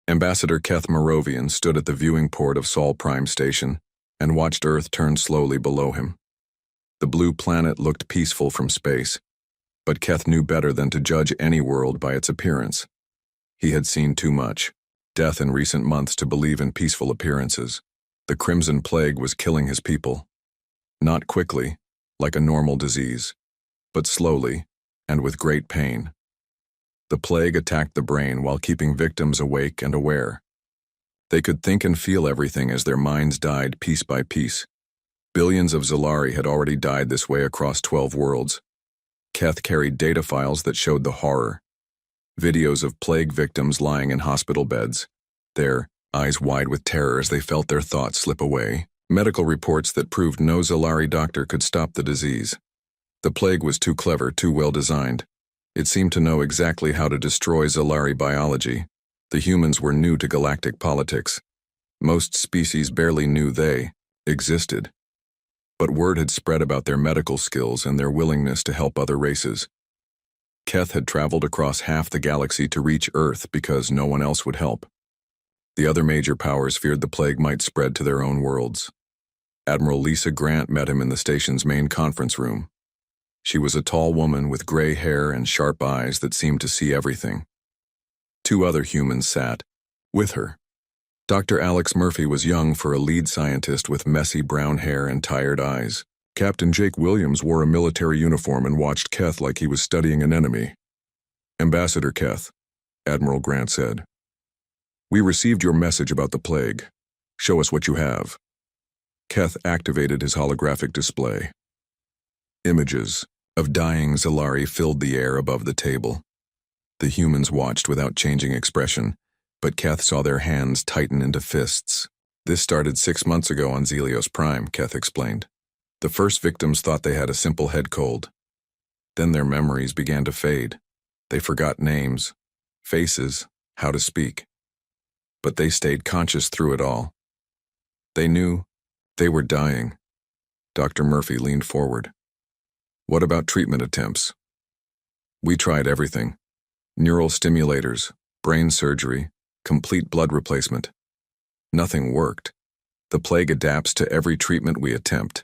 Ambassador Keth Moravian stood at the viewing port of Sol Prime Station and watched Earth turn slowly below him. The blue planet looked peaceful from space, but Keth knew better than to judge any world by its appearance. He had seen too much death in recent months to believe in peaceful appearances. The Crimson Plague was killing his people. Not quickly, like a normal disease, but slowly and with great pain. The plague attacked the brain while keeping victims awake and aware. They could think and feel everything as their minds died piece by piece. Billions of Zalari had already died this way across 12 worlds. Keth carried data files that showed the horror. Videos of plague victims lying in hospital beds, their eyes wide with terror as they felt their thoughts slip away. Medical reports that proved no Zalari doctor could stop the disease. The plague was too clever, too well designed. It seemed to know exactly how to destroy Zalari biology. The humans were new to galactic politics. Most species barely knew they existed. But word had spread about their medical skills and their willingness to help other races. Keth had traveled across half the galaxy to reach Earth because no one else would help. The other major powers feared the plague might spread to their own worlds. Admiral Lisa Grant met him in the station's main conference room. She was a tall woman with gray hair and sharp eyes that seemed to see everything. Two other humans sat with her. Dr. Alex Murphy was young for a lead scientist with messy brown hair and tired eyes. Captain Jake Williams wore a military uniform and watched Keth like he was studying an enemy. "Ambassador Keth," Admiral Grant said. "We received your message about the plague. Show us what you have." Keth activated his holographic display. Images of dying Zalari filled the air above the table. The humans watched without changing expression, but Keth saw their hands tighten into fists. "This started 6 months ago on Zelios Prime," Keth explained. "The first victims thought they had a simple head cold. Then their memories began to fade. They forgot names, faces, how to speak. But they stayed conscious through it all. They knew they were dying." Dr. Murphy leaned forward. "What about treatment attempts?" "We tried everything. Neural stimulators, brain surgery, complete blood replacement. Nothing worked. The plague adapts to every treatment we attempt."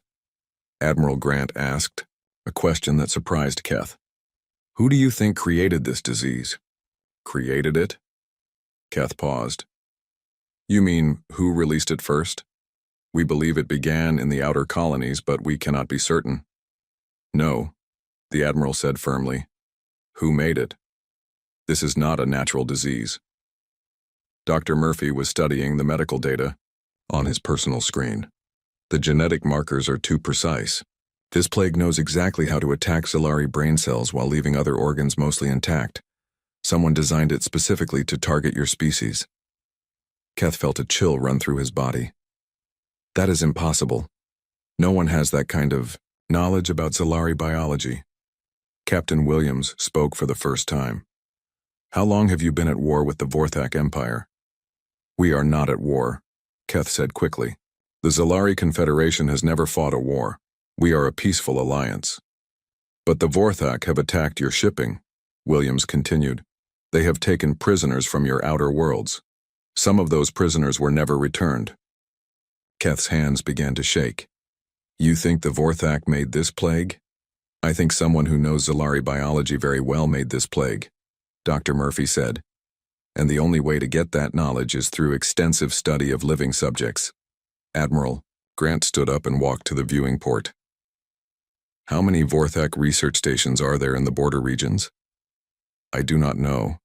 Admiral Grant asked, a question that surprised Keth. "Who do you think created this disease?" "Created it?" Keth paused. "You mean, who released it first? We believe it began in the outer colonies, but we cannot be certain." "No," the Admiral said firmly. "Who made it? This is not a natural disease." Dr. Murphy was studying the medical data on his personal screen. "The genetic markers are too precise. This plague knows exactly how to attack Zalari brain cells while leaving other organs mostly intact. Someone designed it specifically to target your species." Keth felt a chill run through his body. "That is impossible. No one has that kind of knowledge about Zalari biology." Captain Williams spoke for the first time. "How long have you been at war with the Vorthak Empire?" "We are not at war," Keth said quickly. "The Zalari Confederation has never fought a war. We are a peaceful alliance." "But the Vorthak have attacked your shipping," Williams continued. "They have taken prisoners from your outer worlds. Some of those prisoners were never returned." Keth's hands began to shake. "You think the Vorthak made this plague?" "I think someone who knows Zalari biology very well made this plague," Dr. Murphy said. "And the only way to get that knowledge is through extensive study of living subjects." "Admiral," Grant stood up and walked to the viewing port. "How many Vorthak research stations are there in the border regions?" "I do not know,"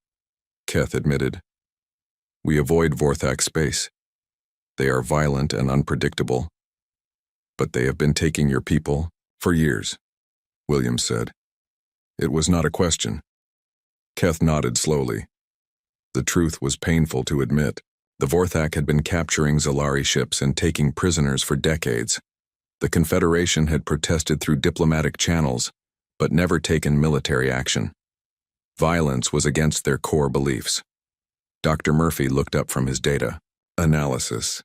Keth admitted. "We avoid Vorthak space. They are violent and unpredictable. But they have been taking your people for years," Williams said. It was not a question. Keth nodded slowly. The truth was painful to admit. The Vorthak had been capturing Zalari ships and taking prisoners for decades. The Confederation had protested through diplomatic channels, but never taken military action. Violence was against their core beliefs. Dr. Murphy looked up from his data. "Analysis.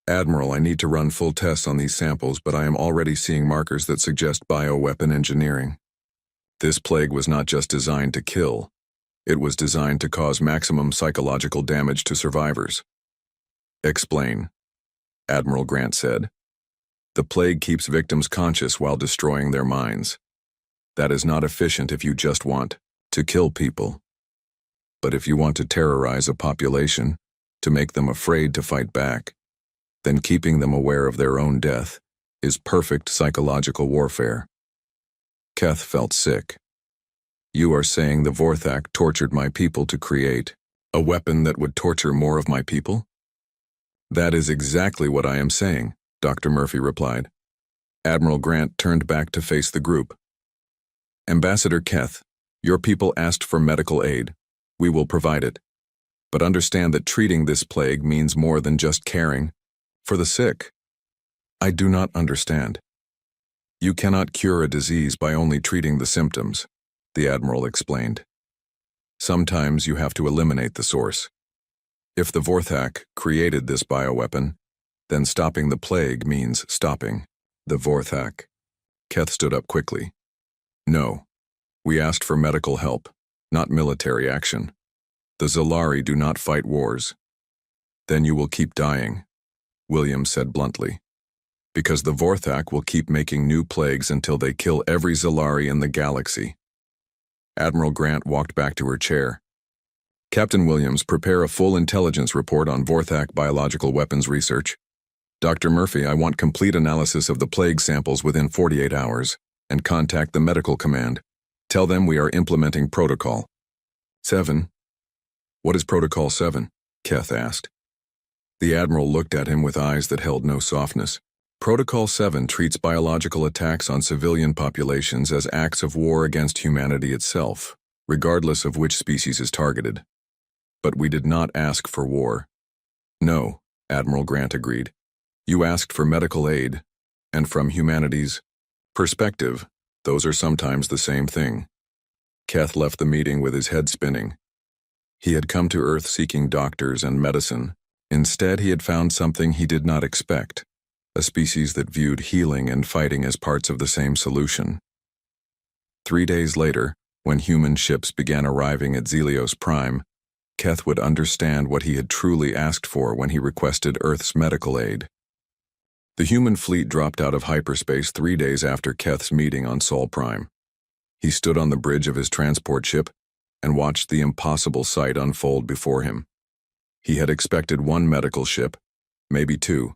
Admiral, I need to run full tests on these samples, but I am already seeing markers that suggest bioweapon engineering. This plague was not just designed to kill. It was designed to cause maximum psychological damage to survivors. Explain, Admiral Grant said. The plague keeps victims conscious while destroying their minds. That is not efficient if you just want to kill people. But if you want to terrorize a population, to make them afraid to fight back, then keeping them aware of their own death is perfect psychological warfare. Keth felt sick. You are saying the Vorthak tortured my people to create a weapon that would torture more of my people? That is exactly what I am saying, Dr. Murphy replied. Admiral Grant turned back to face the group. Ambassador Keth, your people asked for medical aid. We will provide it. But understand that treating this plague means more than just caring for the sick. I do not understand. You cannot cure a disease by only treating the symptoms, the Admiral explained. Sometimes you have to eliminate the source. If the Vorthak created this bioweapon, then stopping the plague means stopping the Vorthak. Keth stood up quickly. No. We asked for medical help, not military action. The Zalari do not fight wars. Then you will keep dying, William said bluntly. Because the Vorthak will keep making new plagues until they kill every Zalari in the galaxy. Admiral Grant walked back to her chair. Captain Williams, prepare a full intelligence report on Vorthak biological weapons research. Dr. Murphy, I want complete analysis of the plague samples within 48 hours, and contact the medical command. Tell them we are implementing Protocol 7. What is Protocol 7? Keth asked. The Admiral looked at him with eyes that held no softness. Protocol 7 treats biological attacks on civilian populations as acts of war against humanity itself, regardless of which species is targeted. But we did not ask for war. No, Admiral Grant agreed. You asked for medical aid, and from humanity's perspective, those are sometimes the same thing. Keth left the meeting with his head spinning. He had come to Earth seeking doctors and medicine. Instead, he had found something he did not expect, a species that viewed healing and fighting as parts of the same solution. 3 days later, when human ships began arriving at Zelios Prime, Keth would understand what he had truly asked for when he requested Earth's medical aid. The human fleet dropped out of hyperspace 3 days after Keth's meeting on Sol Prime. He stood on the bridge of his transport ship and watched the impossible sight unfold before him. He had expected 1 medical ship, maybe 2.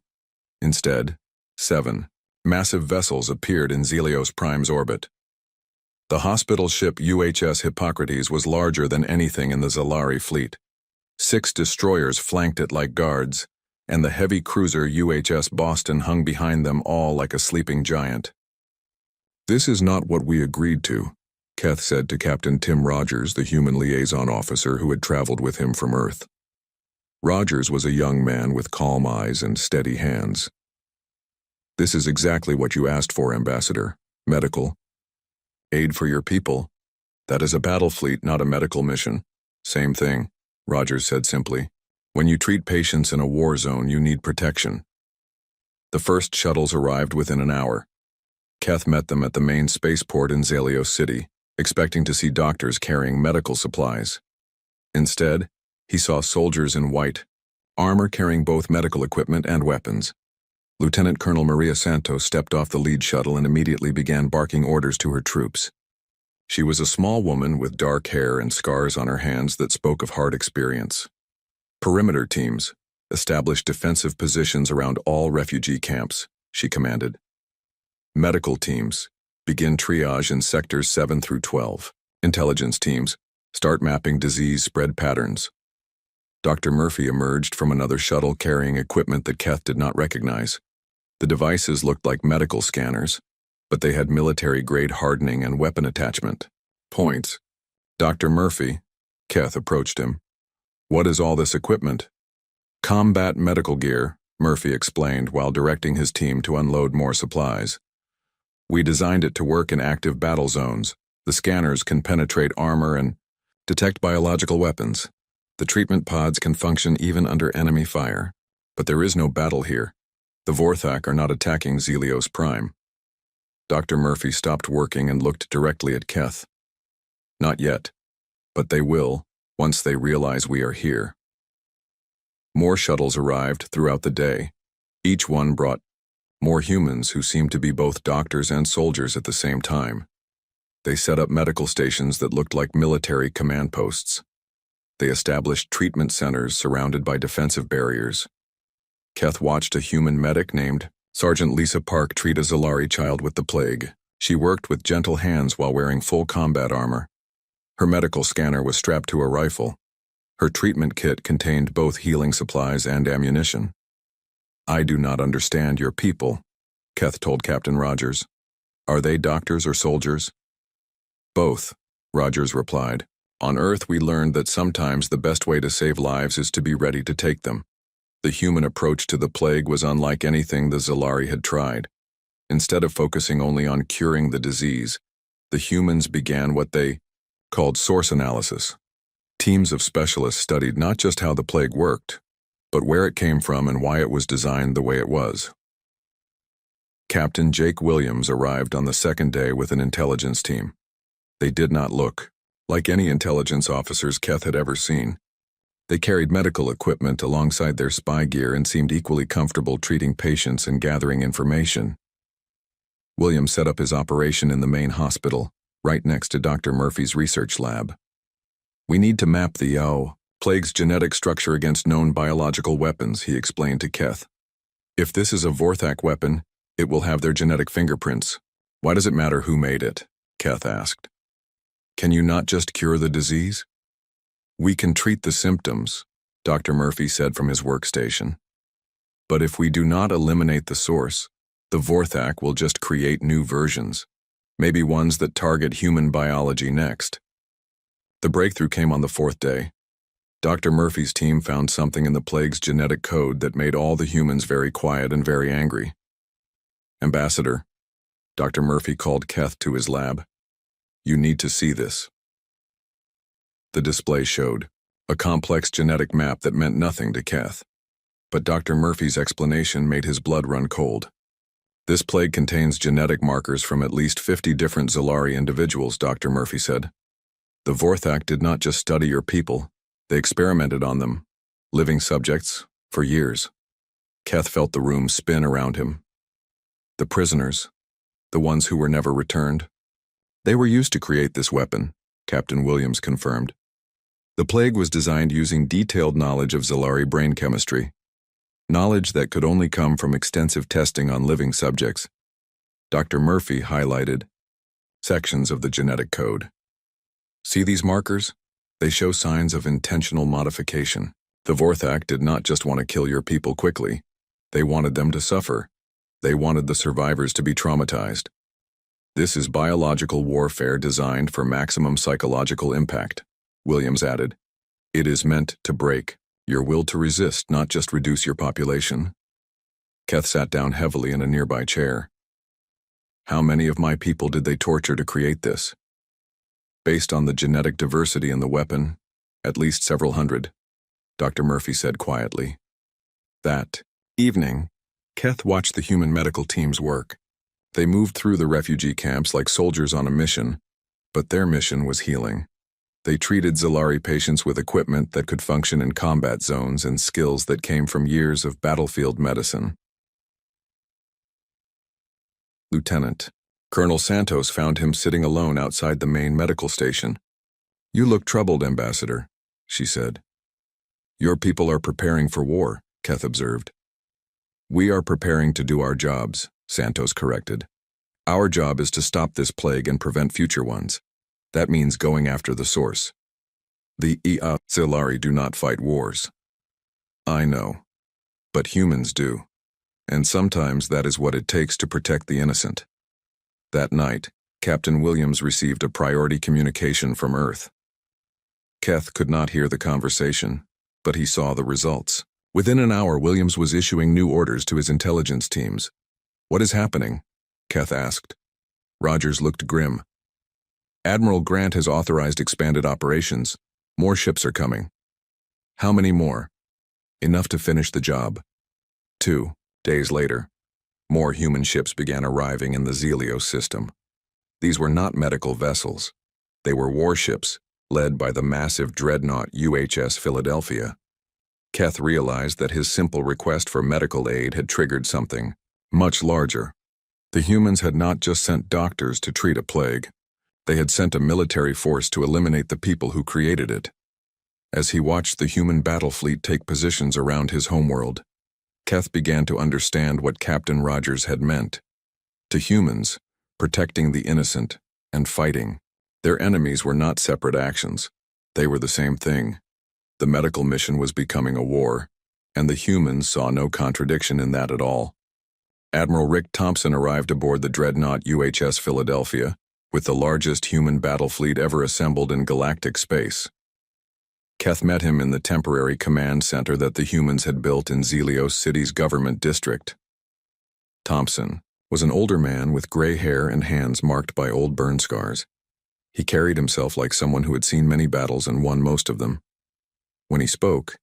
Instead, 7 massive vessels appeared in Zelios Prime's orbit. The hospital ship UHS Hippocrates was larger than anything in the Zalari fleet. 6 destroyers flanked it like guards, and the heavy cruiser UHS Boston hung behind them all like a sleeping giant. This is not what we agreed to, Keth said to Captain Tim Rogers, the human liaison officer who had traveled with him from Earth. Rogers was a young man with calm eyes and steady hands. This is exactly what you asked for, Ambassador. Medical aid for your people. That is a battle fleet, not a medical mission. Same thing, Rogers said simply. When you treat patients in a war zone, you need protection. The first shuttles arrived within an hour. Keth met them at the main spaceport in Zelios City, expecting to see doctors carrying medical supplies. Instead, he saw soldiers in white, armor carrying both medical equipment and weapons. Lieutenant Colonel Maria Santos stepped off the lead shuttle and immediately began barking orders to her troops. She was a small woman with dark hair and scars on her hands that spoke of hard experience. Perimeter teams, establish defensive positions around all refugee camps, she commanded. Medical teams, begin triage in sectors 7 through 12. Intelligence teams, start mapping disease spread patterns. Dr. Murphy emerged from another shuttle carrying equipment that Keth did not recognize. The devices looked like medical scanners, but they had military-grade hardening and weapon attachment points. Dr. Murphy, Keth approached him. What is all this equipment? Combat medical gear, Murphy explained while directing his team to unload more supplies. We designed it to work in active battle zones. The scanners can penetrate armor and detect biological weapons. The treatment pods can function even under enemy fire. But there is no battle here. The Vorthak are not attacking Zelios Prime. Dr. Murphy stopped working and looked directly at Keth. Not yet. But they will, once they realize we are here. More shuttles arrived throughout the day. Each one brought more humans who seemed to be both doctors and soldiers at the same time. They set up medical stations that looked like military command posts. They established treatment centers surrounded by defensive barriers. Keth watched a human medic named Sergeant Lisa Park treat a Zalari child with the plague. She worked with gentle hands while wearing full combat armor. Her medical scanner was strapped to a rifle. Her treatment kit contained both healing supplies and ammunition. "I do not understand your people," Keth told Captain Rogers. "Are they doctors or soldiers?" "Both," Rogers replied. "On Earth we learned that sometimes the best way to save lives is to be ready to take them." The human approach to the plague was unlike anything the Zalari had tried. Instead of focusing only on curing the disease, the humans began what they called source analysis. Teams of specialists studied not just how the plague worked, but where it came from and why it was designed the way it was. Captain Jake Williams arrived on the second day with an intelligence team. They did not look like any intelligence officers Keth had ever seen. They carried medical equipment alongside their spy gear and seemed equally comfortable treating patients and gathering information. Williams set up his operation in the main hospital, right next to Dr. Murphy's research lab. "We need to map the plague's genetic structure against known biological weapons," he explained to Keth. "If this is a Vorthak weapon, it will have their genetic fingerprints. Why does it matter who made it?" Keth asked. "Can you not just cure the disease?" "We can treat the symptoms," Dr. Murphy said from his workstation. "But if we do not eliminate the source, the Vorthak will just create new versions, maybe ones that target human biology next." The breakthrough came on the fourth day. Dr. Murphy's team found something in the plague's genetic code that made all the humans very quiet and very angry. "Ambassador," Dr. Murphy called Keth to his lab. "You need to see this." The display showed a complex genetic map that meant nothing to Keth. But Dr. Murphy's explanation made his blood run cold. "This plague contains genetic markers from at least 50 different Zalari individuals," Dr. Murphy said. "The Vorthak did not just study your people, they experimented on them, living subjects, for years." Keth felt the room spin around him. "The prisoners, the ones who were never returned. They were used to create this weapon," Captain Williams confirmed. "The plague was designed using detailed knowledge of Zalari brain chemistry, knowledge that could only come from extensive testing on living subjects." Dr. Murphy highlighted sections of the genetic code. "See these markers? They show signs of intentional modification. The Vorthak did not just want to kill your people quickly. They wanted them to suffer. They wanted the survivors to be traumatized. This is biological warfare designed for maximum psychological impact," Williams added. "It is meant to break your will to resist, not just reduce your population." Keth sat down heavily in a nearby chair. "How many of my people did they torture to create this?" "Based on the genetic diversity in the weapon, at least several hundred," Dr. Murphy said quietly. That evening, Keth watched the human medical teams work. They moved through the refugee camps like soldiers on a mission, but their mission was healing. They treated Zalari patients with equipment that could function in combat zones and skills that came from years of battlefield medicine. Lieutenant Colonel Santos found him sitting alone outside the main medical station. "You look troubled, Ambassador," she said. "Your people are preparing for war," Keth observed. "We are preparing to do our jobs," Santos corrected. "Our job is to stop this plague and prevent future ones. That means going after the source. The Zalari do not fight wars." "I know. But humans do. And sometimes that is what it takes to protect the innocent." That night, Captain Williams received a priority communication from Earth. Keth could not hear the conversation, but he saw the results. Within an hour, Williams was issuing new orders to his intelligence teams. "What is happening?" Keth asked. Rogers looked grim. "Admiral Grant has authorized expanded operations. More ships are coming." "How many more?" "Enough to finish the job." 2 days later, more human ships began arriving in the Zelios system. These were not medical vessels. They were warships, led by the massive dreadnought UHS Philadelphia. Keth realized that his simple request for medical aid had triggered something much larger. The humans had not just sent doctors to treat a plague. They had sent a military force to eliminate the people who created it. As he watched the human battle fleet take positions around his homeworld, Keth began to understand what Captain Rogers had meant. To humans, protecting the innocent and fighting their enemies were not separate actions. They were the same thing. The medical mission was becoming a war, and the humans saw no contradiction in that at all. Admiral Rick Thompson arrived aboard the dreadnought UHS Philadelphia with the largest human battle fleet ever assembled in galactic space. Keth met him in the temporary command center that the humans had built in Zelios City's government district. Thompson was an older man with gray hair and hands marked by old burn scars. He carried himself like someone who had seen many battles and won most of them. When he spoke,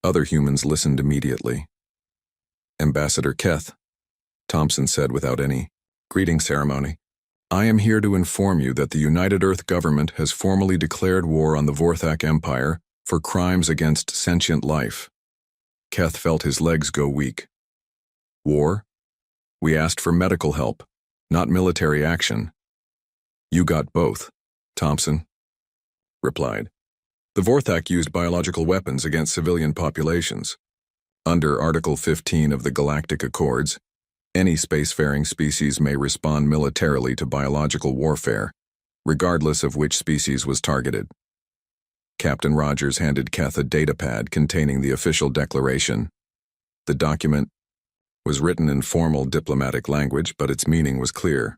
other humans listened immediately. "Ambassador Keth," Thompson said without any greeting ceremony, "I am here to inform you that the United Earth government has formally declared war on the Vorthak Empire for crimes against sentient life." Keth felt his legs go weak. "War? We asked for medical help, not military action." "You got both," Thompson replied. "The Vorthak used biological weapons against civilian populations. Under Article 15 of the Galactic Accords, any spacefaring species may respond militarily to biological warfare, regardless of which species was targeted." Captain Rogers handed Keth a datapad containing the official declaration. The document was written in formal diplomatic language, but its meaning was clear.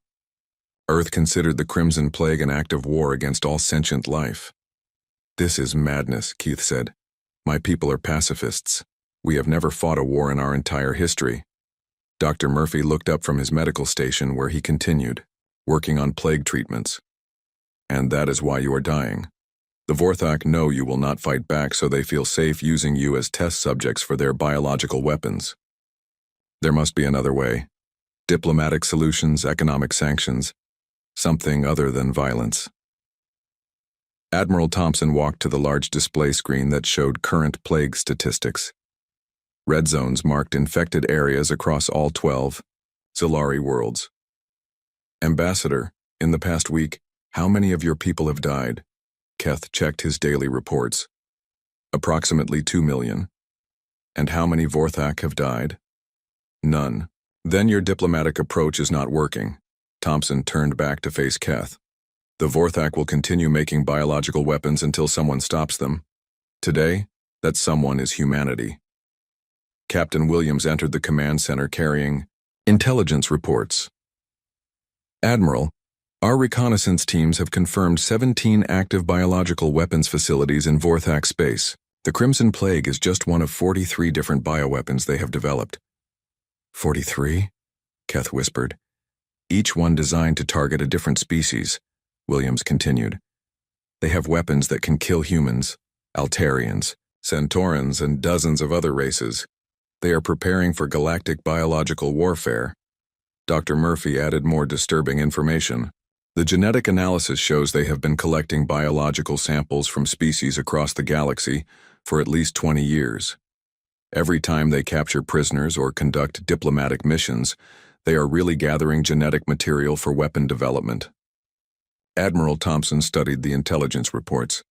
Earth considered the Crimson Plague an act of war against all sentient life. "This is madness," Keith said. "My people are pacifists. We have never fought a war in our entire history." Dr. Murphy looked up from his medical station where he continued, working on plague treatments. "And that is why you are dying. The Vorthak know you will not fight back, so they feel safe using you as test subjects for their biological weapons. There must be another way. Diplomatic solutions, economic sanctions, something other than violence." Admiral Thompson walked to the large display screen that showed current plague statistics. Red zones marked infected areas across all 12 Zolari worlds. "Ambassador, in the past week, how many of your people have died?" Keth checked his daily reports. "Approximately 2 million. "And how many Vorthak have died?" "None." "Then your diplomatic approach is not working." Thompson turned back to face Keth. "The Vorthak will continue making biological weapons until someone stops them. Today, that someone is humanity." Captain Williams entered the command center carrying intelligence reports. "Admiral, our reconnaissance teams have confirmed 17 active biological weapons facilities in Vorthak space. The Crimson Plague is just one of 43 different bioweapons they have developed." 43? Keth whispered. "Each one designed to target a different species," Williams continued. "They have weapons that can kill humans, Altarians, Centaurans, and dozens of other races. They are preparing for galactic biological warfare." Dr. Murphy added more disturbing information. "The genetic analysis shows they have been collecting biological samples from species across the galaxy for at least 20 years. Every time they capture prisoners or conduct diplomatic missions, they are really gathering genetic material for weapon development." Admiral Thompson studied the intelligence reports.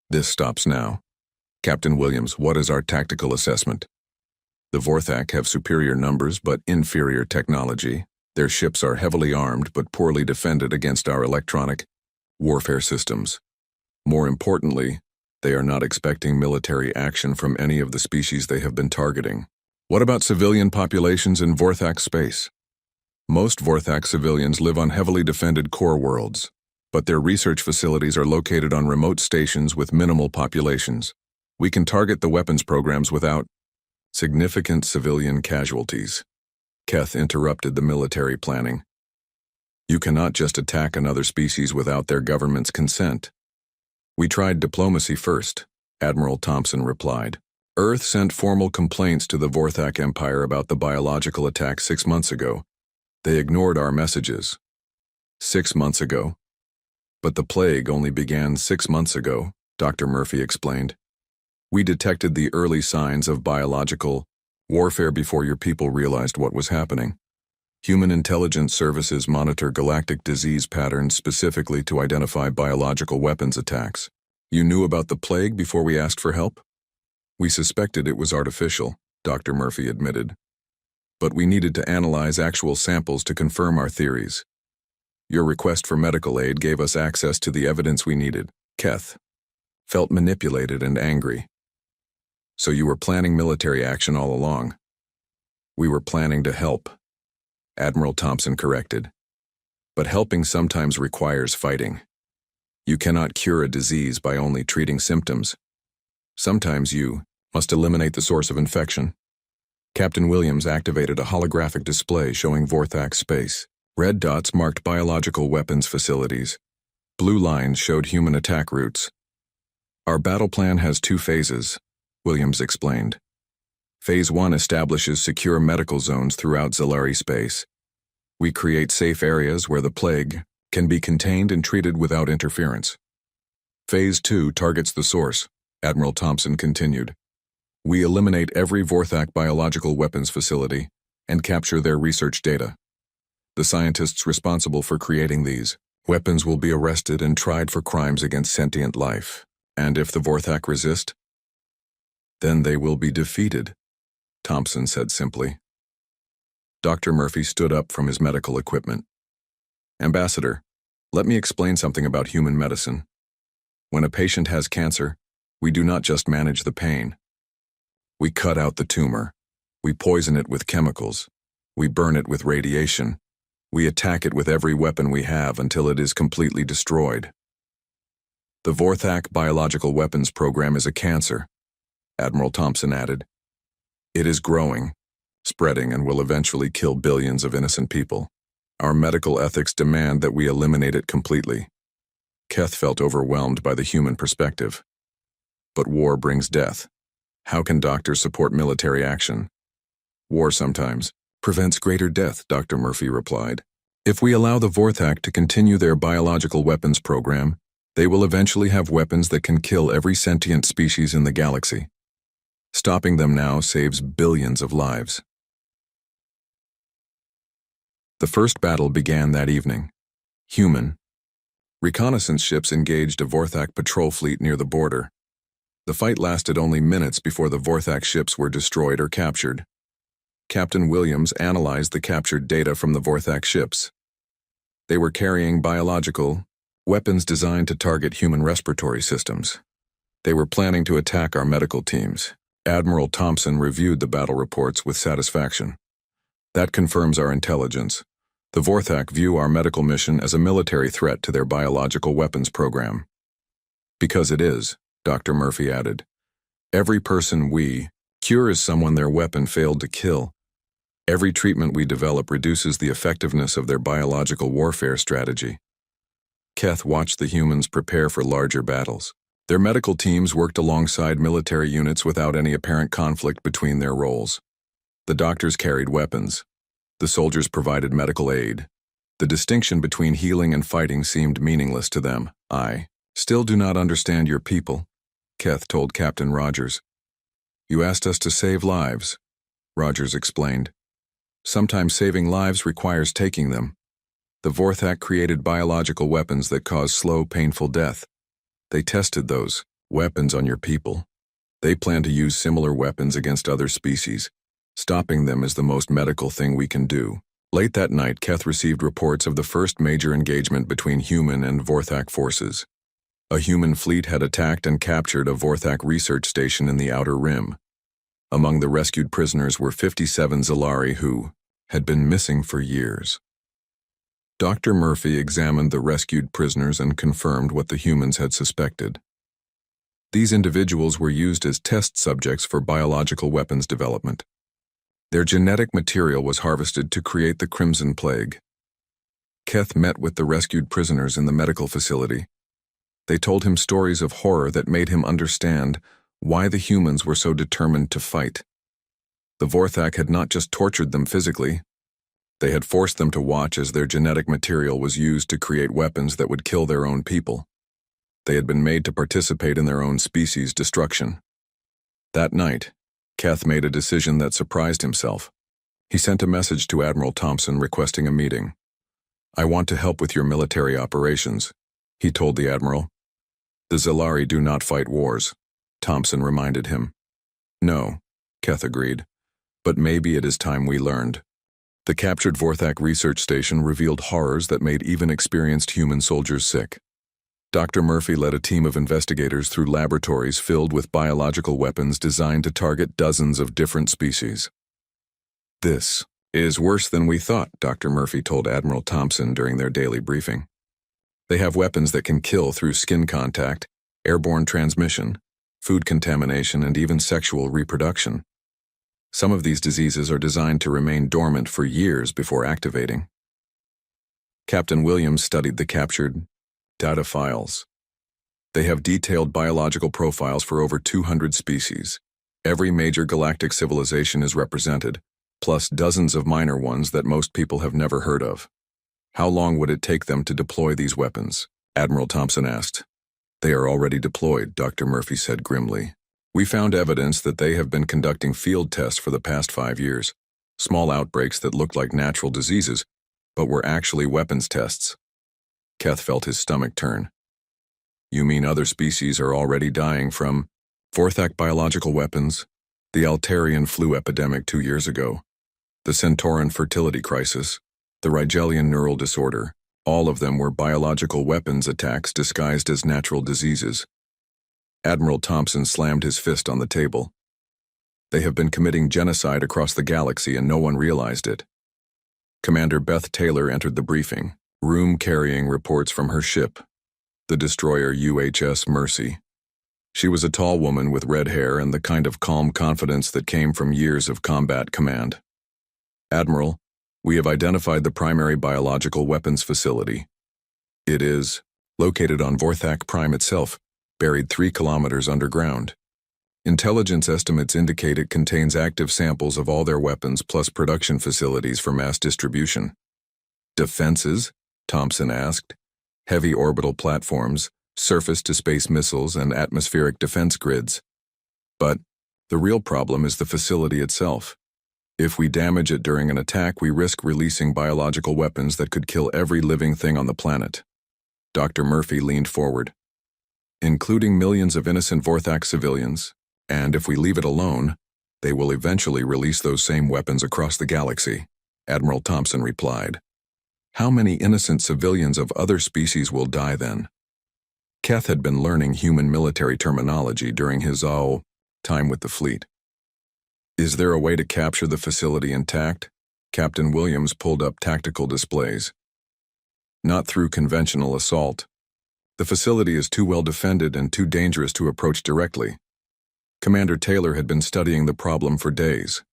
"This stops now. Captain Williams, what is our tactical assessment?" "The Vorthak have superior numbers but inferior technology. Their ships are heavily armed but poorly defended against our electronic warfare systems. More importantly, they are not expecting military action from any of the species they have been targeting." "What about civilian populations in Vorthak space?" "Most Vorthak civilians live on heavily defended core worlds, but their research facilities are located on remote stations with minimal populations. We can target the weapons programs without significant civilian casualties." Keth interrupted the military planning. "You cannot just attack another species without their government's consent." "We tried diplomacy first," Admiral Thompson replied. "Earth sent formal complaints to the Vorthak Empire about the biological attack 6 months ago. They ignored our messages." 6 months ago? But the plague only began 6 months ago, Dr. Murphy explained. We detected the early signs of biological warfare before your people realized what was happening. Human intelligence services monitor galactic disease patterns specifically to identify biological weapons attacks. You knew about the plague before we asked for help? We suspected it was artificial, Dr. Murphy admitted. But we needed to analyze actual samples to confirm our theories. Your request for medical aid gave us access to the evidence we needed. Keth felt manipulated and angry. So you were planning military action all along. We were planning to help, Admiral Thompson corrected. But helping sometimes requires fighting. You cannot cure a disease by only treating symptoms. Sometimes you must eliminate the source of infection. Captain Williams activated a holographic display showing Vorthak space. Red dots marked biological weapons facilities. Blue lines showed human attack routes. Our battle plan has 2 phases, Williams explained. Phase 1 establishes secure medical zones throughout Zalari space. We create safe areas where the plague can be contained and treated without interference. Phase 2 targets the source, Admiral Thompson continued. We eliminate every Vorthak biological weapons facility and capture their research data. The scientists responsible for creating these weapons will be arrested and tried for crimes against sentient life. And if the Vorthak resist, then they will be defeated, Thompson said simply. Dr. Murphy stood up from his medical equipment. Ambassador, let me explain something about human medicine. When a patient has cancer, we do not just manage the pain. We cut out the tumor. We poison it with chemicals. We burn it with radiation. We attack it with every weapon we have until it is completely destroyed. The Vorthak biological weapons program is a cancer, Admiral Thompson added. It is growing, spreading, and will eventually kill billions of innocent people. Our medical ethics demand that we eliminate it completely. Keth felt overwhelmed by the human perspective. But war brings death. How can doctors support military action? War sometimes prevents greater death, Dr. Murphy replied. If we allow the Vorthak to continue their biological weapons program, they will eventually have weapons that can kill every sentient species in the galaxy. Stopping them now saves billions of lives. The first battle began that evening. Human. Reconnaissance ships engaged a Vorthak patrol fleet near the border. The fight lasted only minutes before the Vorthak ships were destroyed or captured. Captain Williams analyzed the captured data from the Vorthak ships. They were carrying biological weapons designed to target human respiratory systems. They were planning to attack our medical teams. Admiral Thompson reviewed the battle reports with satisfaction. That confirms our intelligence. The Vorthak view our medical mission as a military threat to their biological weapons program. Because it is, Dr. Murphy added. Every person we cure is someone their weapon failed to kill. Every treatment we develop reduces the effectiveness of their biological warfare strategy. Keth watched the humans prepare for larger battles. Their medical teams worked alongside military units without any apparent conflict between their roles. The doctors carried weapons. The soldiers provided medical aid. The distinction between healing and fighting seemed meaningless to them. I still do not understand your people, Keth told Captain Rogers. You asked us to save lives, Rogers explained. Sometimes saving lives requires taking them. The Vorthak created biological weapons that cause slow, painful death. They tested those weapons on your people. They plan to use similar weapons against other species. Stopping them is the most medical thing we can do. Late that night, Keth received reports of the first major engagement between human and Vorthak forces. A human fleet had attacked and captured a Vorthak research station in the Outer Rim. Among the rescued prisoners were 57 Zalari who had been missing for years. Dr. Murphy examined the rescued prisoners and confirmed what the humans had suspected. These individuals were used as test subjects for biological weapons development. Their genetic material was harvested to create the Crimson Plague. Keth met with the rescued prisoners in the medical facility. They told him stories of horror that made him understand why the humans were so determined to fight. The Vorthak had not just tortured them physically, They had forced them to watch as their genetic material was used to create weapons that would kill their own people. They had been made to participate in their own species' destruction. That night, Keth made a decision that surprised himself. He sent a message to Admiral Thompson requesting a meeting. "I want to help with your military operations," he told the Admiral. "The Zellari do not fight wars," Thompson reminded him. "No," Keth agreed, "but maybe it is time we learned." The captured Vorthak research station revealed horrors that made even experienced human soldiers sick. Dr. Murphy led a team of investigators through laboratories filled with biological weapons designed to target dozens of different species. "This is worse than we thought," Dr. Murphy told Admiral Thompson during their daily briefing. "They have weapons that can kill through skin contact, airborne transmission, food contamination, and even sexual reproduction. Some of these diseases are designed to remain dormant for years before activating." Captain Williams studied the captured data files. They have detailed biological profiles for over 200 species. Every major galactic civilization is represented, plus dozens of minor ones that most people have never heard of. "How long would it take them to deploy these weapons?" Admiral Thompson asked. "They are already deployed," Dr. Murphy said grimly. "We found evidence that they have been conducting field tests for the past 5 years. Small outbreaks that looked like natural diseases, but were actually weapons tests." Keth felt his stomach turn. "You mean other species are already dying from Vorthak biological weapons, the Altarian flu epidemic 2 years ago, the Centauran fertility crisis, the Rigelian neural disorder? All of them were biological weapons attacks disguised as natural diseases." Admiral Thompson slammed his fist on the table. "They have been committing genocide across the galaxy and no one realized it." Commander Beth Taylor entered the briefing room carrying reports from her ship, the destroyer UHS Mercy. She was a tall woman with red hair and the kind of calm confidence that came from years of combat command. "Admiral, we have identified the primary biological weapons facility. It is located on Vorthak Prime itself, buried 3 kilometers underground. Intelligence estimates indicate it contains active samples of all their weapons plus production facilities for mass distribution." "Defenses?" Thompson asked. "Heavy orbital platforms, surface-to-space missiles, and atmospheric defense grids. But the real problem is the facility itself. If we damage it during an attack, we risk releasing biological weapons that could kill every living thing on the planet." Dr. Murphy leaned forward. "Including millions of innocent Vorthak civilians, and if we leave it alone, they will eventually release those same weapons across the galaxy," Admiral Thompson replied. "How many innocent civilians of other species will die then?" Keth had been learning human military terminology during his time with the fleet. "Is there a way to capture the facility intact?" Captain Williams pulled up tactical displays. "Not through conventional assault. The facility is too well defended and too dangerous to approach directly." Commander Taylor had been studying the problem for days.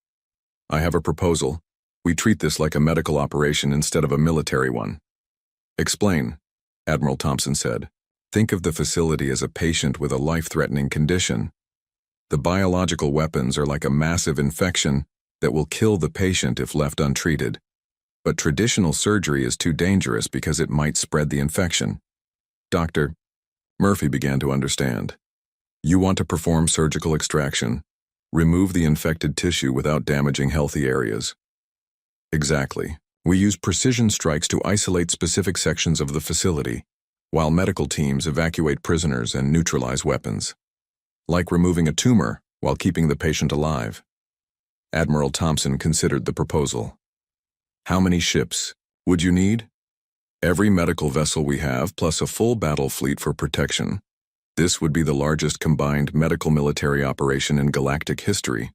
"I have a proposal. We treat this like a medical operation instead of a military one." "Explain," Admiral Thompson said. "Think of the facility as a patient with a life-threatening condition. The biological weapons are like a massive infection that will kill the patient if left untreated. But traditional surgery is too dangerous because it might spread the infection." "Doctor," Murphy began to understand. "You want to perform surgical extraction, remove the infected tissue without damaging healthy areas." "Exactly. We use precision strikes to isolate specific sections of the facility, while medical teams evacuate prisoners and neutralize weapons. Like removing a tumor while keeping the patient alive." Admiral Thompson considered the proposal. "How many ships would you need?" "Every medical vessel we have, plus a full battle fleet for protection. This would be the largest combined medical-military operation in galactic history."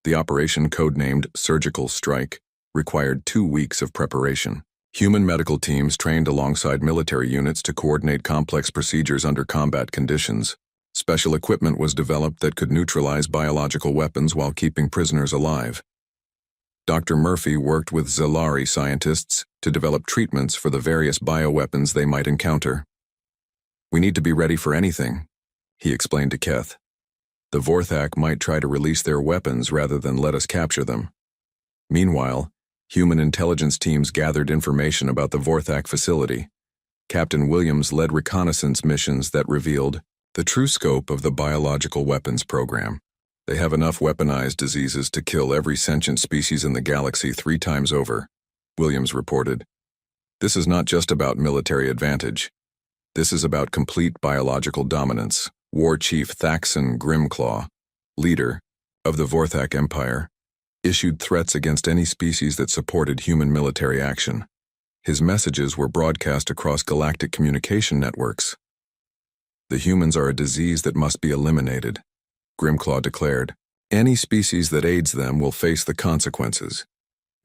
The operation, codenamed Surgical Strike, required 2 weeks of preparation. Human medical teams trained alongside military units to coordinate complex procedures under combat conditions. Special equipment was developed that could neutralize biological weapons while keeping prisoners alive. Dr. Murphy worked with Zellari scientists to develop treatments for the various bioweapons they might encounter. "We need to be ready for anything," he explained to Keth. "The Vorthak might try to release their weapons rather than let us capture them. Meanwhile, Human intelligence teams gathered information about the Vorthak facility. Captain Williams led reconnaissance missions that revealed the true scope of the biological weapons program. They have enough weaponized diseases to kill every sentient species in the galaxy 3 times over, Williams reported. This is not just about military advantage. This is about complete biological dominance. War Chief Thaxon Grimclaw, leader of the Vorthak Empire, issued threats against any species that supported human military action. His messages were broadcast across galactic communication networks. The humans are a disease that must be eliminated, Grimclaw declared. Any species that aids them will face the consequences.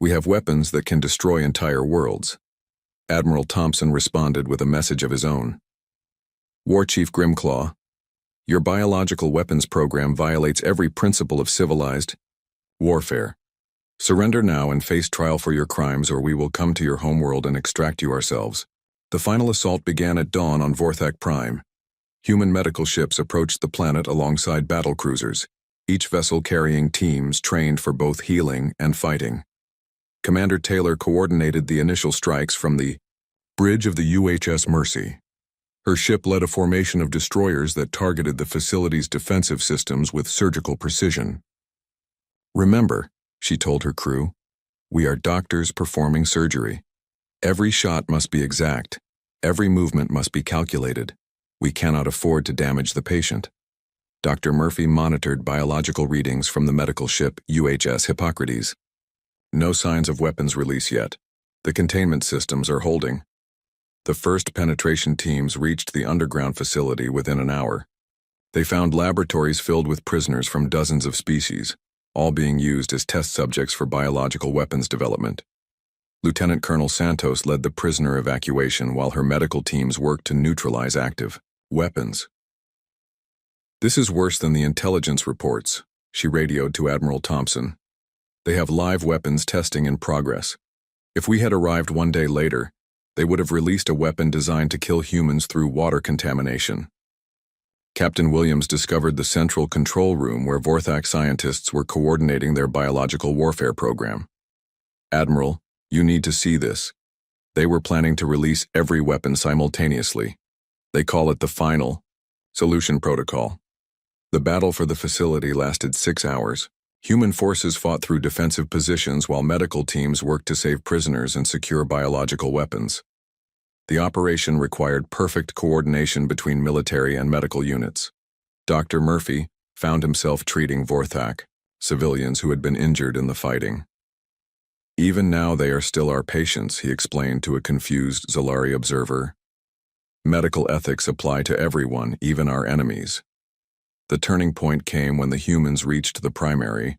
We have weapons that can destroy entire worlds. Admiral Thompson responded with a message of his own. War Chief Grimclaw, your biological weapons program violates every principle of civilized warfare. Surrender now and face trial for your crimes, or we will come to your homeworld and extract you ourselves. The final assault began at dawn on Vorthak Prime. Human medical ships approached the planet alongside battle cruisers, each vessel carrying teams trained for both healing and fighting. Commander Taylor coordinated the initial strikes from the bridge of the UHS Mercy. Her ship led a formation of destroyers that targeted the facility's defensive systems with surgical precision. Remember, she told her crew, we are doctors performing surgery. Every shot must be exact. Every movement must be calculated. We cannot afford to damage the patient. Dr. Murphy monitored biological readings from the medical ship UHS Hippocrates. No signs of weapons release yet. The containment systems are holding. The first penetration teams reached the underground facility within an hour. They found laboratories filled with prisoners from dozens of species, all being used as test subjects for biological weapons development. Lieutenant Colonel Santos led the prisoner evacuation while her medical teams worked to neutralize active weapons. This is worse than the intelligence reports, she radioed to Admiral Thompson. They have live weapons testing in progress. If we had arrived one day later, they would have released a weapon designed to kill humans through water contamination. Captain Williams discovered the central control room where Vorthak scientists were coordinating their biological warfare program. Admiral, you need to see this. They were planning to release every weapon simultaneously. They call it the Final Solution Protocol. The battle for the facility lasted 6 hours. Human forces fought through defensive positions while medical teams worked to save prisoners and secure biological weapons. The operation required perfect coordination between military and medical units. Dr. Murphy found himself treating Vorthak, civilians who had been injured in the fighting. Even now they are still our patients, he explained to a confused Zalari observer. Medical ethics apply to everyone, even our enemies. The turning point came when the humans reached the primary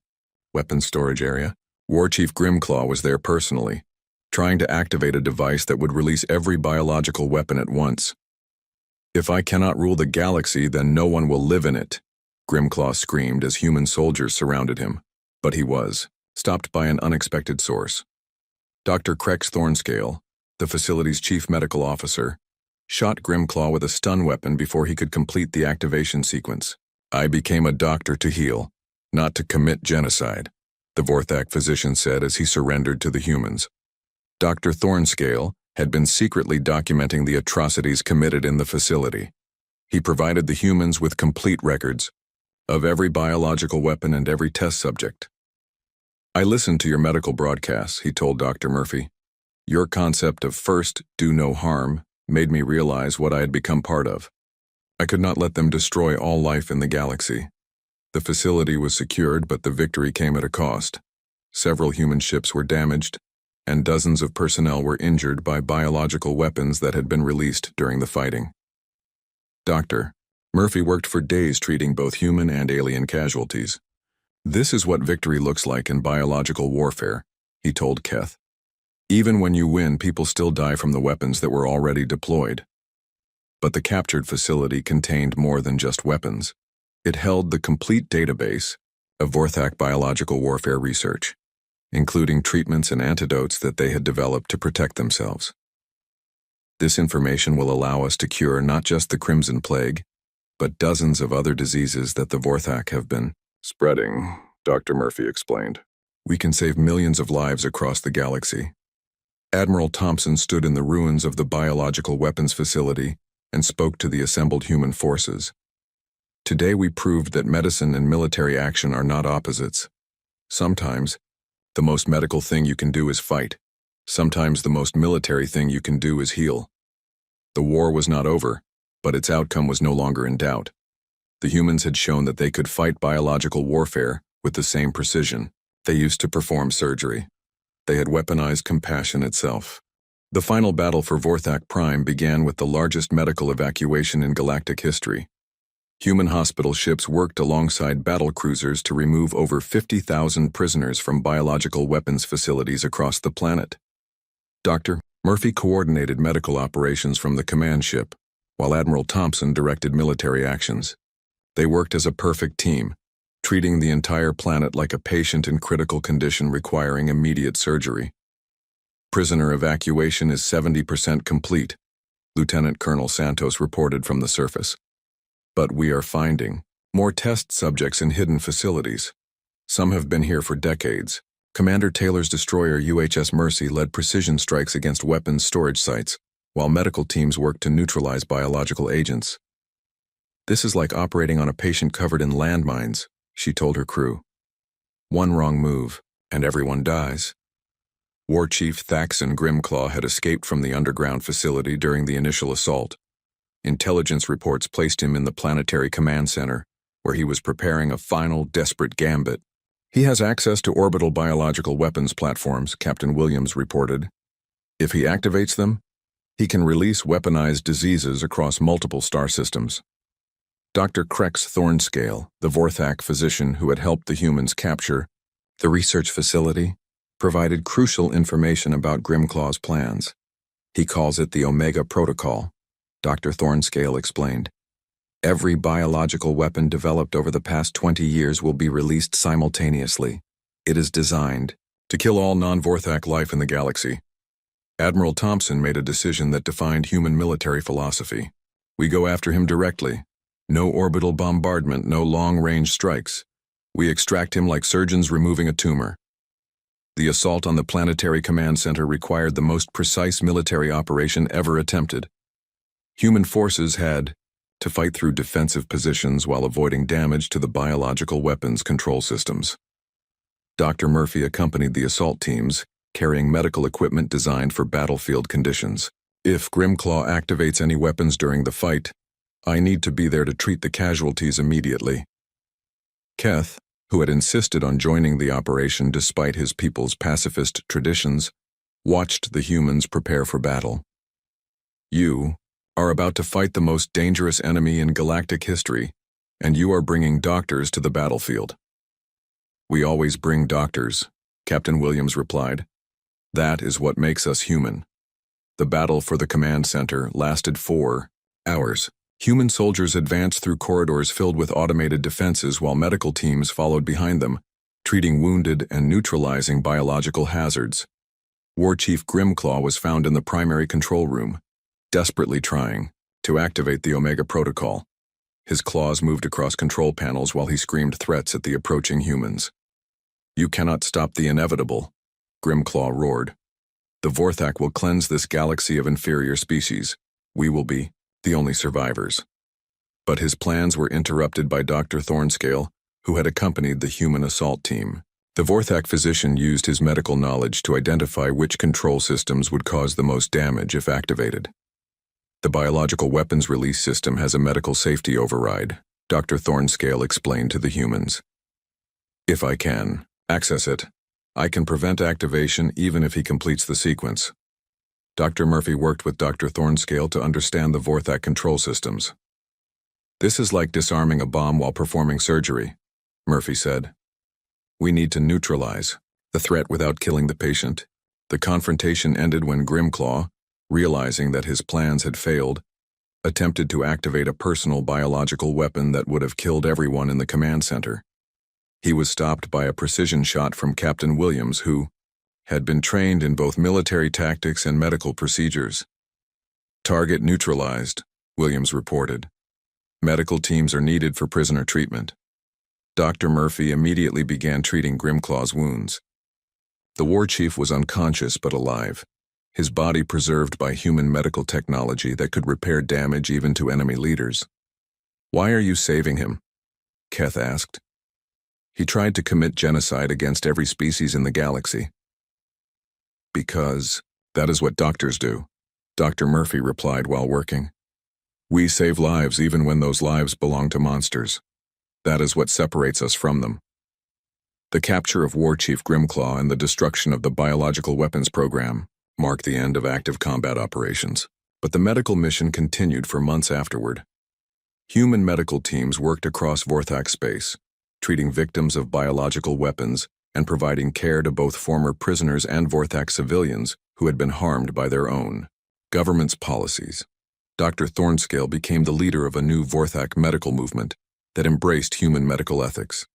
weapons storage area. War Chief Grimclaw was there personally, trying to activate a device that would release every biological weapon at once. If I cannot rule the galaxy, then no one will live in it, Grimclaw screamed as human soldiers surrounded him. But he was stopped by an unexpected source. Dr. Crex Thornscale, the facility's chief medical officer, shot Grimclaw with a stun weapon before he could complete the activation sequence. I became a doctor to heal, not to commit genocide, the Vorthak physician said as he surrendered to the humans. Dr. Thornscale had been secretly documenting the atrocities committed in the facility. He provided the humans with complete records of every biological weapon and every test subject. I listened to your medical broadcasts, he told Dr. Murphy. Your concept of first, do no harm made me realize what I had become part of. I could not let them destroy all life in the galaxy. The facility was secured, but the victory came at a cost. Several human ships were damaged, and dozens of personnel were injured by biological weapons that had been released during the fighting. Dr. Murphy worked for days treating both human and alien casualties. This is what victory looks like in biological warfare, he told Keth. Even when you win, people still die from the weapons that were already deployed. But the captured facility contained more than just weapons. It held the complete database of Vorthak biological warfare research, including treatments and antidotes that they had developed to protect themselves. This information will allow us to cure not just the Crimson Plague, but dozens of other diseases that the Vorthak have been spreading, Dr. Murphy explained. We can save millions of lives across the galaxy. Admiral Thompson stood in the ruins of the biological weapons facility and spoke to the assembled human forces. Today we proved that medicine and military action are not opposites. Sometimes, the most medical thing you can do is fight. Sometimes the most military thing you can do is heal. The war was not over, but its outcome was no longer in doubt. The humans had shown that they could fight biological warfare with the same precision. They used to perform surgery. They had weaponized compassion itself. The final battle for Vorthak Prime began with the largest medical evacuation in galactic history. Human hospital ships worked alongside battle cruisers to remove over 50,000 prisoners from biological weapons facilities across the planet. Dr. Murphy coordinated medical operations from the command ship, while Admiral Thompson directed military actions. They worked as a perfect team, treating the entire planet like a patient in critical condition requiring immediate surgery. Prisoner evacuation is 70% complete, Lieutenant Colonel Santos reported from the surface. But we are finding more test subjects in hidden facilities. Some have been here for decades. Commander Taylor's destroyer UHS Mercy led precision strikes against weapons storage sites, while medical teams worked to neutralize biological agents. This is like operating on a patient covered in landmines, she told her crew. One wrong move, and everyone dies. War Chief Thaxon Grimclaw had escaped from the underground facility during the initial assault. Intelligence reports placed him in the planetary command center, where he was preparing a final, desperate gambit. He has access to orbital biological weapons platforms, Captain Williams reported. If he activates them, he can release weaponized diseases across multiple star systems. Dr. Krex Thornscale, the Vorthak physician who had helped the humans capture the research facility, provided crucial information about Grimclaw's plans. He calls it the Omega Protocol, Dr. Thornscale explained. Every biological weapon developed over the past 20 years will be released simultaneously. It is designed to kill all non-Vorthak life in the galaxy. Admiral Thompson made a decision that defined human military philosophy. We go after him directly. No orbital bombardment, no long-range strikes. We extract him like surgeons removing a tumor. The assault on the planetary command center required the most precise military operation ever attempted. Human forces had to fight through defensive positions while avoiding damage to the biological weapons control systems. Dr. Murphy accompanied the assault teams, carrying medical equipment designed for battlefield conditions. If Grimclaw activates any weapons during the fight, I need to be there to treat the casualties immediately. Keth, who had insisted on joining the operation despite his people's pacifist traditions, watched the humans prepare for battle. You are about to fight the most dangerous enemy in galactic history, and you are bringing doctors to the battlefield. We always bring doctors, Captain Williams replied. That is what makes us human. The battle for the command center lasted 4 hours. Human soldiers advanced through corridors filled with automated defenses while medical teams followed behind them, treating wounded and neutralizing biological hazards. War Chief Grimclaw was found in the primary control room, desperately trying to activate the Omega Protocol. His claws moved across control panels while he screamed threats at the approaching humans. You cannot stop the inevitable, Grimclaw roared. The Vorthak will cleanse this galaxy of inferior species. We will be the only survivors. But his plans were interrupted by Dr. Thornscale, who had accompanied the human assault team. The Vorthak physician used his medical knowledge to identify which control systems would cause the most damage if activated. The biological weapons release system has a medical safety override, Dr. Thornscale explained to the humans. If I can access it, I can prevent activation even if he completes the sequence. Dr. Murphy worked with Dr. Thornscale to understand the Vorthak control systems. This is like disarming a bomb while performing surgery, Murphy said. We need to neutralize the threat without killing the patient. The confrontation ended when Grimclaw, realizing that his plans had failed, attempted to activate a personal biological weapon that would have killed everyone in the command center. He was stopped by a precision shot from Captain Williams, who had been trained in both military tactics and medical procedures. Target neutralized, Williams reported. Medical teams are needed for prisoner treatment. Dr. Murphy immediately began treating Grimclaw's wounds. The war chief was unconscious but alive, his body preserved by human medical technology that could repair damage even to enemy leaders. "Why are you saving him?" Keth asked. "He tried to commit genocide against every species in the galaxy." "Because that is what doctors do," Dr. Murphy replied while working. "We save lives even when those lives belong to monsters. That is what separates us from them." The capture of War Chief Grimclaw and the destruction of the biological weapons program marked the end of active combat operations, but the medical mission continued for months afterward. Human medical teams worked across Vorthak space, treating victims of biological weapons and providing care to both former prisoners and Vorthak civilians who had been harmed by their own government's policies. Dr. Thornscale became the leader of a new Vorthak medical movement that embraced human medical ethics.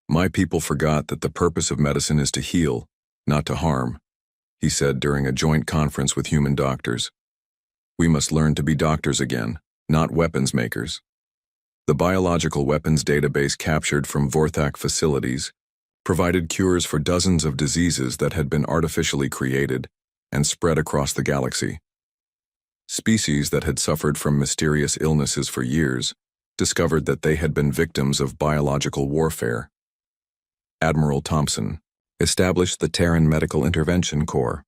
"My people forgot that the purpose of medicine is to heal, not to harm," he said during a joint conference with human doctors. "We must learn to be doctors again, not weapons makers." The biological weapons database captured from Vorthak facilities provided cures for dozens of diseases that had been artificially created and spread across the galaxy. Species that had suffered from mysterious illnesses for years discovered that they had been victims of biological warfare. Admiral Thompson established the Terran Medical Intervention Corps,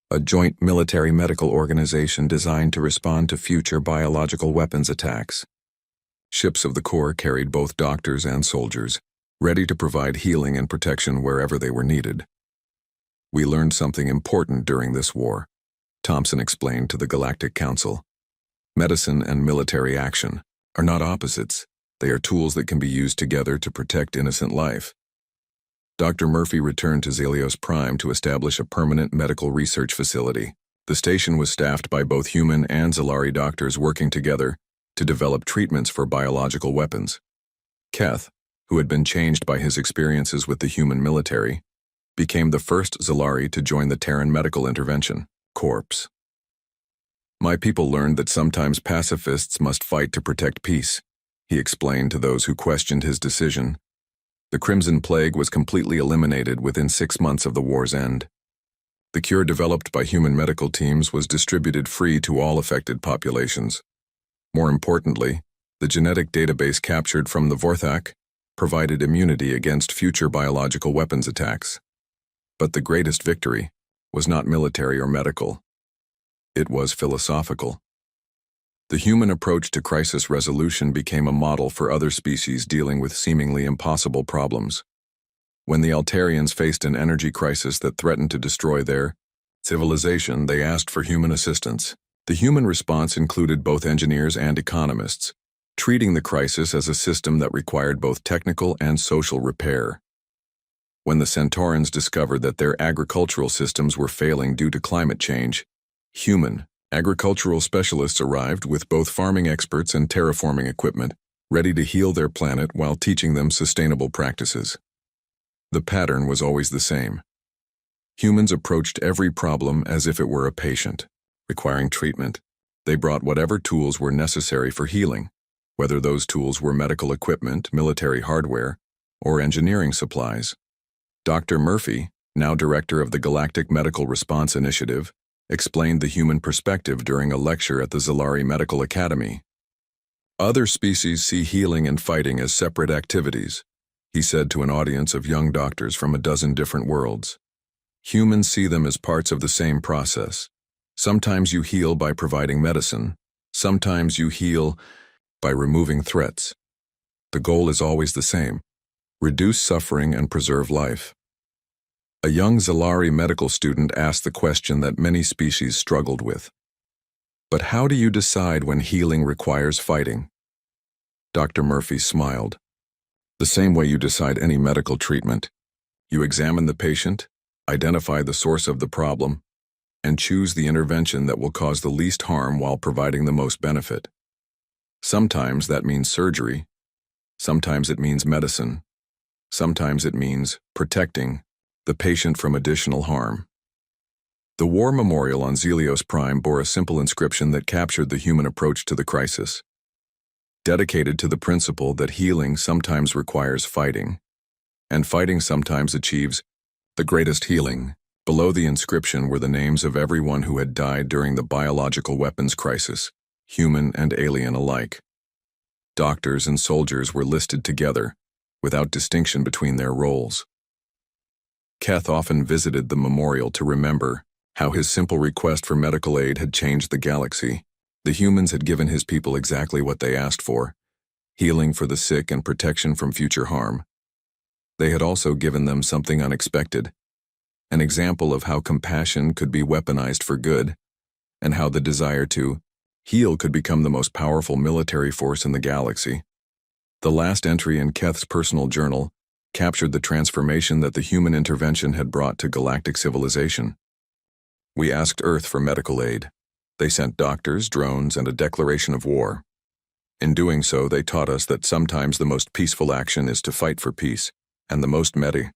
a joint military medical organization designed to respond to future biological weapons attacks. Ships of the Corps carried both doctors and soldiers, ready to provide healing and protection wherever they were needed. "We learned something important during this war," Thompson explained to the Galactic Council. "Medicine and military action are not opposites. They are tools that can be used together to protect innocent life." Dr. Murphy returned to Zelios Prime to establish a permanent medical research facility. The station was staffed by both human and Zalari doctors working together to develop treatments for biological weapons. Keth, who had been changed by his experiences with the human military, became the first Zalari to join the Terran Medical Intervention Corps. "My people learned that sometimes pacifists must fight to protect peace," he explained to those who questioned his decision. "The Crimson Plague was completely eliminated within 6 months of the war's end. The cure developed by human medical teams was distributed free to all affected populations. More importantly, the genetic database captured from the Vorthak provided immunity against future biological weapons attacks. But the greatest victory was not military or medical. It was philosophical. The human approach to crisis resolution became a model for other species dealing with seemingly impossible problems. When the Altarians faced an energy crisis that threatened to destroy their civilization, they asked for human assistance. The human response included both engineers and economists, treating the crisis as a system that required both technical and social repair. When the Centaurans discovered that their agricultural systems were failing due to climate change, human agricultural specialists arrived with both farming experts and terraforming equipment, ready to heal their planet while teaching them sustainable practices. The pattern was always the same. Humans approached every problem as if it were a patient, requiring treatment. They brought whatever tools were necessary for healing, whether those tools were medical equipment, military hardware, or engineering supplies. Dr. Murphy, now director of the Galactic Medical Response Initiative, explained the human perspective during a lecture at the Zalari Medical Academy. "Other species see healing and fighting as separate activities," he said to an audience of young doctors from a dozen different worlds. "Humans see them as parts of the same process. Sometimes you heal by providing medicine. Sometimes you heal by removing threats. The goal is always the same: reduce suffering and preserve life." A young Zalari medical student asked the question that many species struggled with. "But how do you decide when healing requires fighting?" Dr. Murphy smiled. "The same way you decide any medical treatment. You examine the patient, identify the source of the problem, and choose the intervention that will cause the least harm while providing the most benefit. Sometimes that means surgery. Sometimes it means medicine. Sometimes it means protecting the patient from additional harm." The war memorial on Zelios Prime bore a simple inscription that captured the human approach to the crisis. Dedicated to the principle that healing sometimes requires fighting, and fighting sometimes achieves The greatest healing. Below the inscription were the names of everyone who had died during the biological weapons crisis, human and alien alike. Doctors and soldiers were listed together, without distinction between their roles. Keth often visited the memorial to remember how his simple request for medical aid had changed the galaxy. The humans had given his people exactly what they asked for: healing for the sick and protection from future harm. They had also given them something unexpected, an example of how compassion could be weaponized for good, and how the desire to heal could become the most powerful military force in the galaxy. The last entry in Keth's personal journal captured the transformation that the human intervention had brought to galactic civilization. We asked Earth for medical aid. They sent doctors, drones, and a declaration of war. In doing so, they taught us that sometimes the most peaceful action is to fight for peace, and the most meta